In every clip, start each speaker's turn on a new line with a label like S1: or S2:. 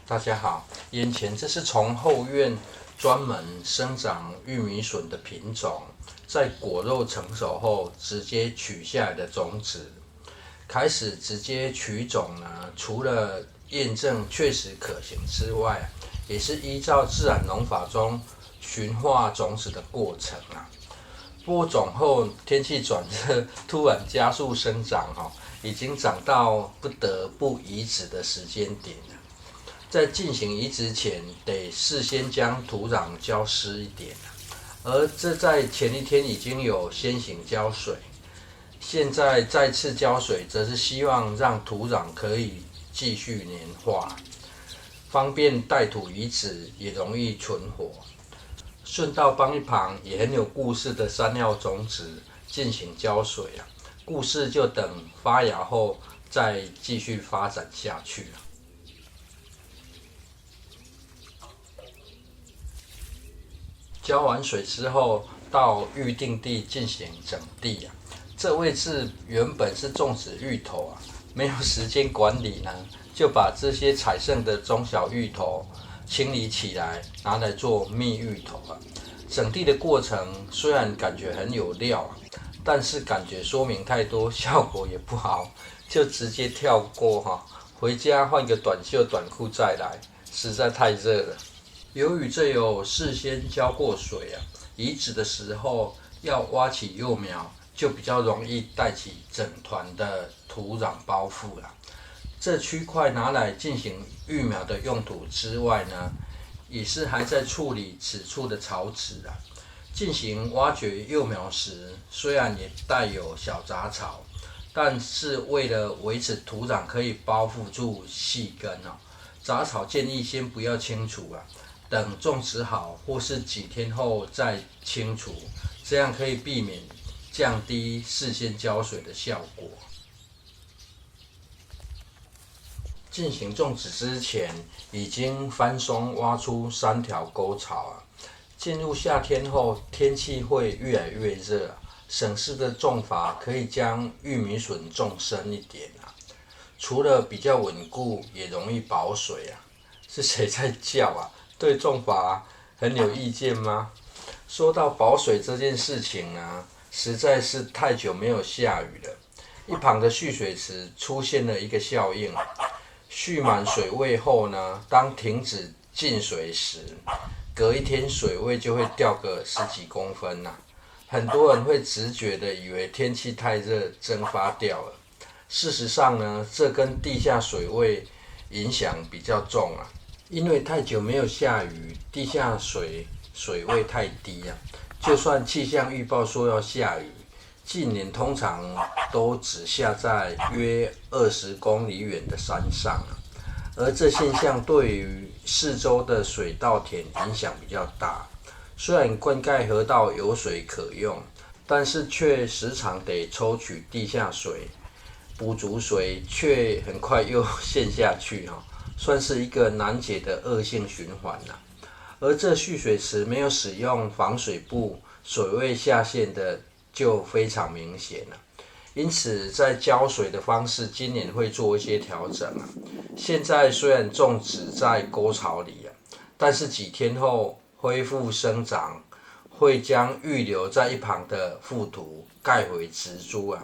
S1: 大家好，眼前这是从后院专门生长玉米笋的品种，在果肉成熟后直接取下来的种子。开始直接取种呢，除了验证确实可行之外，也是依照自然农法中驯化种子的过程啊。播种后天气转热，突然加速生长已经长到不得不移植的时间点了。在进行移植前，得事先将土壤浇湿一点，而这在前一天已经有先行浇水，现在再次浇水，则是希望让土壤可以继续黏化，方便带土移植，也容易存活。顺道帮一旁也很有故事的山药种子进行浇水故事就等发芽后再继续发展下去了。浇完水之后，到预定地进行整地这位置原本是种植芋头没有时间管理呢，就把这些采剩的中小芋头清理起来，拿来做蜜芋头整地的过程虽然感觉很有料但是感觉说明太多，效果也不好，就直接跳过回家换个短袖短裤再来，实在太热了。由于这有事先浇过水移植的时候要挖起幼苗，就比较容易带起整团的土壤包覆了。这区块拿来进行育苗的用途之外呢，也是还在处理此处的草籽进行挖掘幼苗时，虽然也带有小杂草，但是为了维持土壤可以包覆住细根杂草建议先不要清除等种植好或是几天后再清除，这样可以避免降低事先浇水的效果。进行种植之前，已经翻松挖出3条沟槽进入夏天后，天气会越来越热省事的种法可以将玉米笋种深一点除了比较稳固，也容易保水是谁在叫对种法很有意见吗？说到保水这件事情呢，实在是太久没有下雨了。一旁的蓄水池出现了一个效应，蓄满水位后呢，当停止进水时，隔一天水位就会掉个10几公分很多人会直觉的以为天气太热蒸发掉了，事实上呢，这跟地下水位影响比较重因为太久没有下雨，地下水位太低就算气象预报说要下雨，近年通常都只下在约20公里远的山上而这现象对于四周的水稻田影响比较大。虽然灌溉河道有水可用，但是却时常得抽取地下水，补足水却很快又陷下去算是一个难解的恶性循环而这蓄水池没有使用防水布，水位下陷的就非常明显因此在浇水的方式今年会做一些调整现在虽然种植在沟槽里但是几天后恢复生长，会将预留在一旁的覆土盖回植株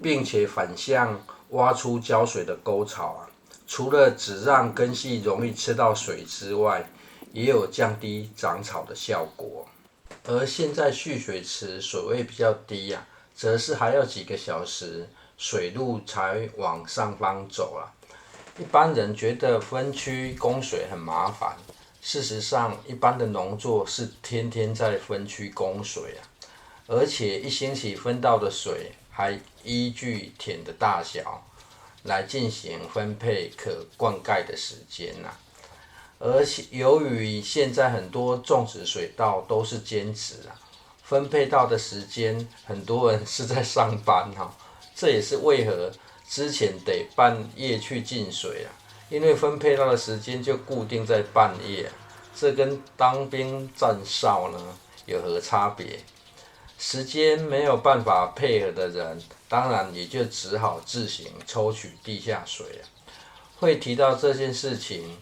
S1: 并且反向挖出浇水的沟槽除了只让根系容易吃到水之外，也有降低长草的效果。而现在蓄水池水位比较低则是还要几个小时水路才往上方走一般人觉得分区供水很麻烦，事实上一般的农作是天天在分区供水而且一星期分到的水还依据田的大小来进行分配可灌溉的时间而由于现在很多种植水稻都是兼职分配到的时间很多人是在上班这也是为何之前得半夜去进水因为分配到的时间就固定在半夜这跟当兵站哨呢有何差别？时间没有办法配合的人，当然也就只好自行抽取地下水会提到这件事情，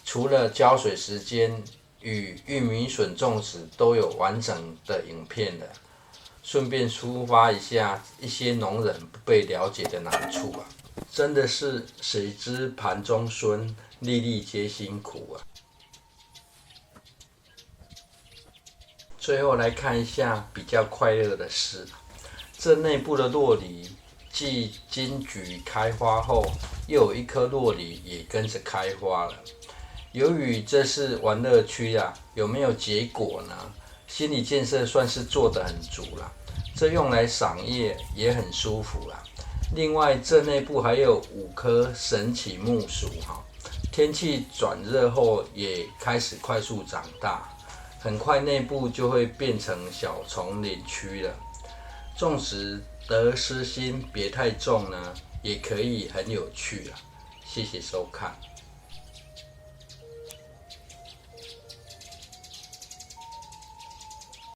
S1: 除了浇水时间与玉米笋种植都有完整的影片了，顺便抒发一下一些农人不被了解的难处啊！真的是谁知盘中餐，粒粒皆辛苦啊！最后来看一下比较快乐的事，这内部的酪梨继金桔开花后，又有一颗酪梨也跟着开花了。由于这是玩乐区啊，有没有结果呢？心理建设算是做得很足啦，这用来赏叶也很舒服啦。另外，这内部还有5棵神奇木薯哈，天气转热后也开始快速长大。很快内部就会变成小丛林区了。种植得失心别太重呢，也可以很有趣啊。谢谢收看。